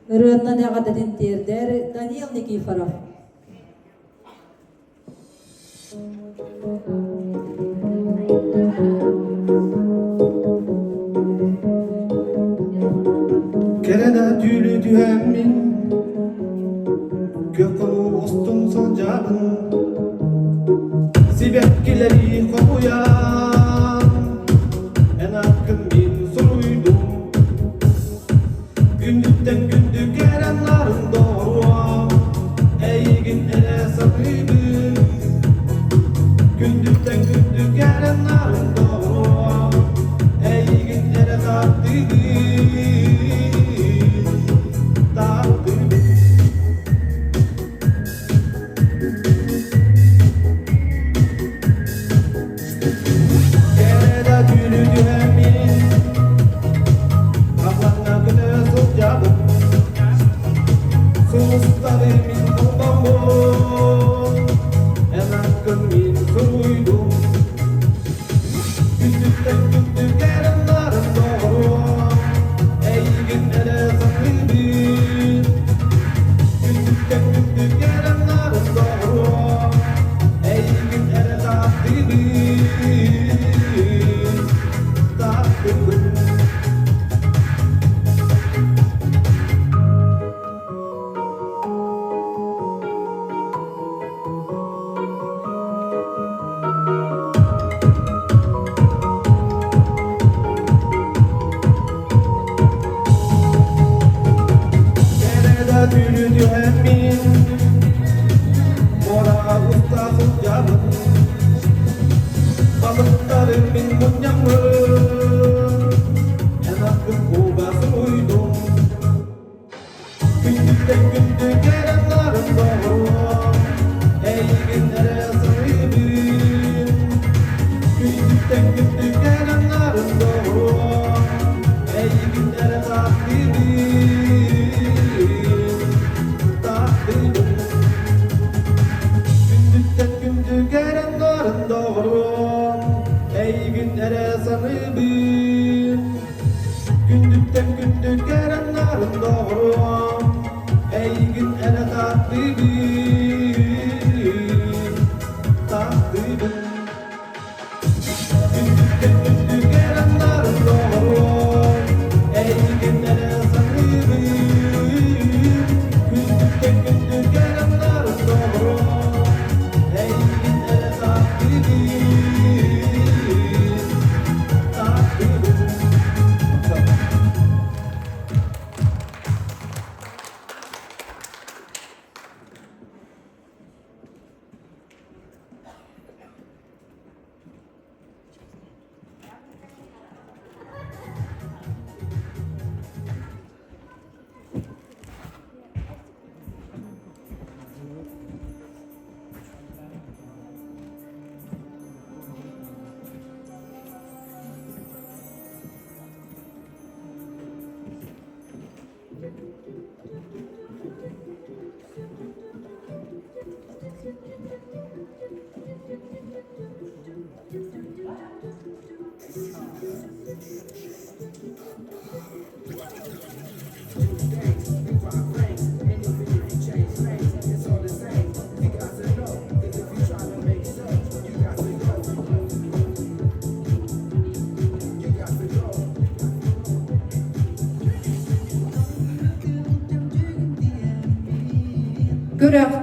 Ырыннан ағата дендердер Даниил Никифоров. Kereda tüylü düğemin Gökonu ostun soncağın Sibekkileri kovuyan En hakkın bin soruydum Gündükten gündük gelen narın doğruam Eygin ele sapıydım Gündükten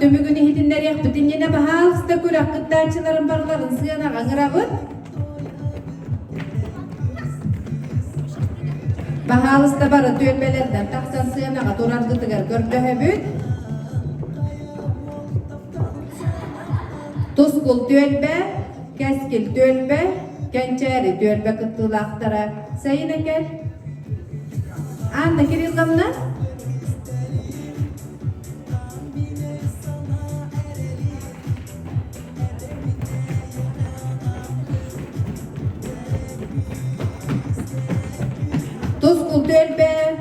tümügünü hidinler yapıdın yine bahalısda kurak gıddaçıların barıların sığına ağırabın. Bahalısda barı tölmelerden taksan sığına durar gıdıgar gördüğü Tuzkul tölbe, keskil tölbe, gençeri tölbe gıttılı aktara. Sayın gel. Anna kiril gamna? Tuzkul tölbe.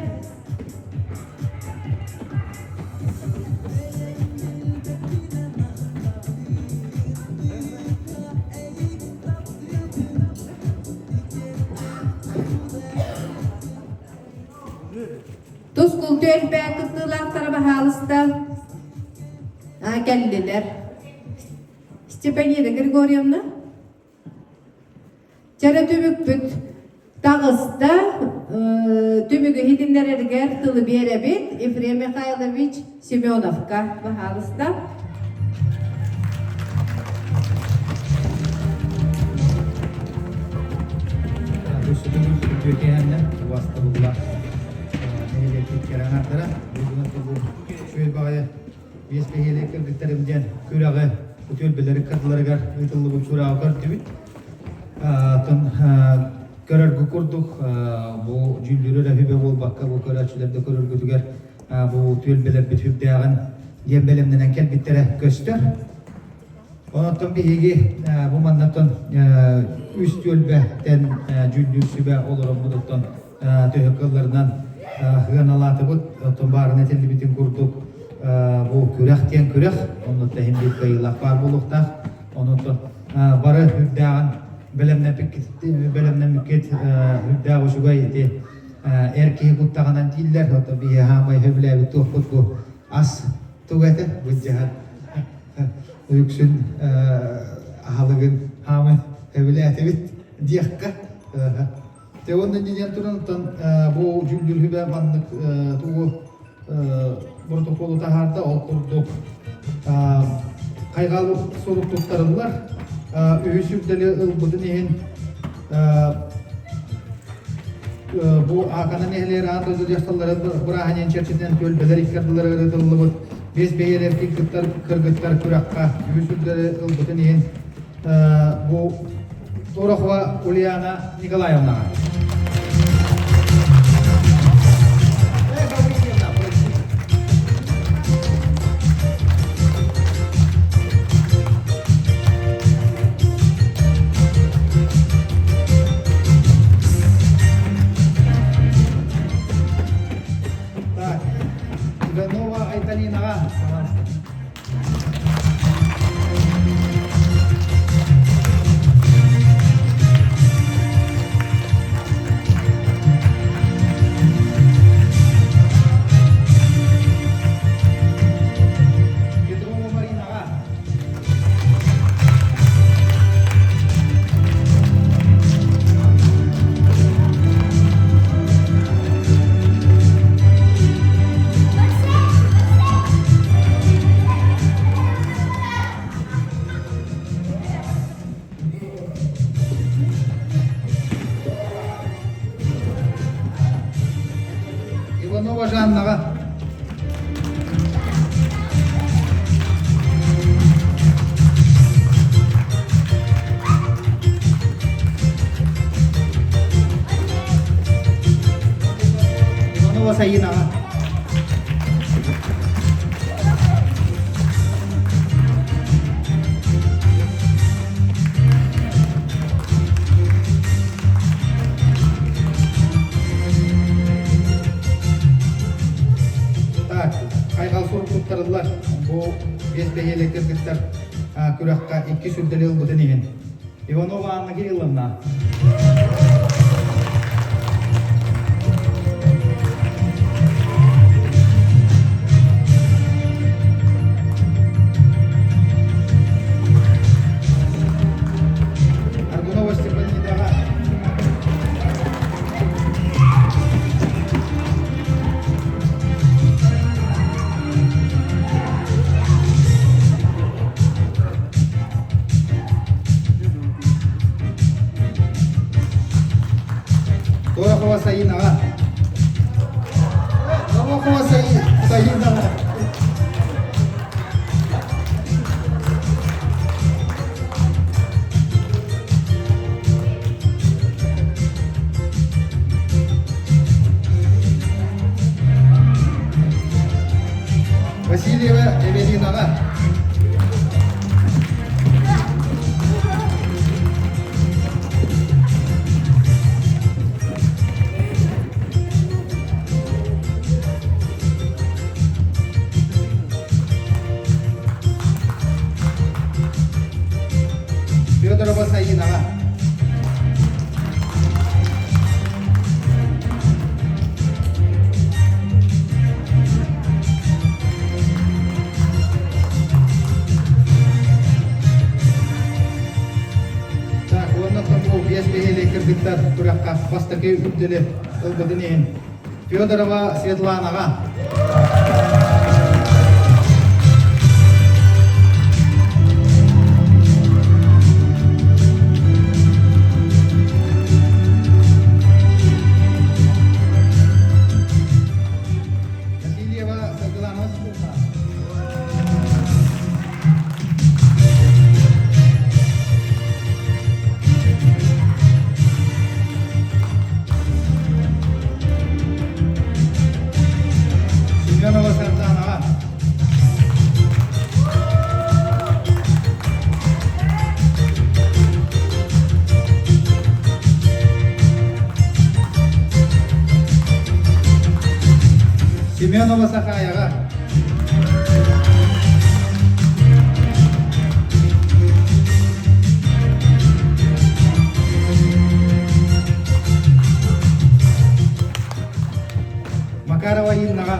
Tuzkul tölbe kıttılar tarafa halısta. Ha geldiler. Stepanya'da Grigoriyevna. Çara tümük büt. Dağısta tümügü hidinler erger tılı bir yere bit. Efrem Mikhailovich Semyonovka halısta. Üstünün Türkiye'nden vasıta buldular. Ehliyetlik gelen artara. Bu şöyle bağıya bir ehliyetlik kırdıklarımdan kürağı bu tölbeleri kırdıları gar ütüllü bu kürağı kırdı. Körergi kurduk, bu cüllürü rahibe bol bakka bu körerçilerde körergi tüger bu tölbeler bitip dağın yembelemden enkel bittere göster. Ondan bir higi bu mandattan üst tölbeden cüllürsü be olurum buduktan tühekıllarından hınalatı bud, ondan barın etelli bitin kurduk bu kürek diyen kürek, ondan da hem bir kayılak var bulukta, ondan barı hüddağın belemden mükket hüddağı şugay eti erkeği kuttağından diller hatta bir hamay hevle bir tuhkut bu as tuğete bu cihat yüksün ahalıgın hamay hevle eti bit diyakka te ondan diyen turantan bu cüldül hübe bandık tuğu protokolu taharda okurduk kaygalı soluk tuttarıllar üyüsükleri ılbıdın ehin bu akanan ehleri andozu yaştalları bırahanyen çerçeden tölbeler ikkardıları ırıtıllı biz beyeler kırgıtlar kürakka üyüsükleri ılbıdın ehin bu Torokva Uliana Nikolayevna. Ivanova Aitanina. Ivanova Жаннаға. Ivanova Саинаға. Kaygal sorup tuttardılar. Bu besbeyeli kırgıtlar kürakka iki sürdeli yılbıdın emin. Ivanova Anna Kirillovna. Argunova Stepanidova. sayın ağa. Kova sayın ağa. Васильева Эвелина ağa. Федорова Sayın ağa. Так, онна тому бес бехеле киргиттар туракка бастаке үтделе ылбыдынен. Федорова Светлана ağa. Васильева Светлана Степановна. Семенова Светлана ağa. Семенова Сахая ağa. Макарова Инна ağa.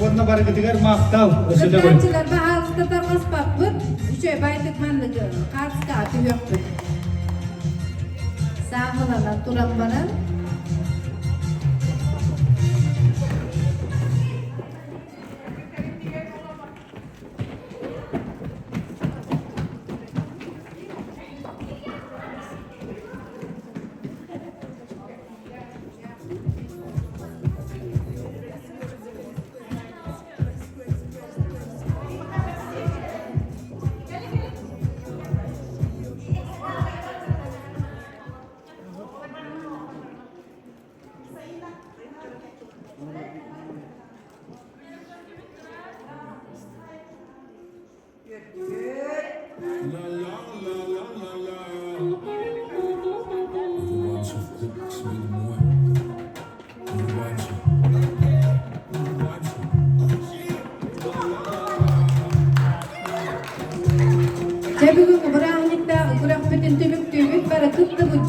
Онна бары гытыгар мактал өсөдө бой. Кытанчылар бағалыста тарғаспақпыт, үшөй байтық мандығы қарсқа аты өкпіт. Сағылана туран баран,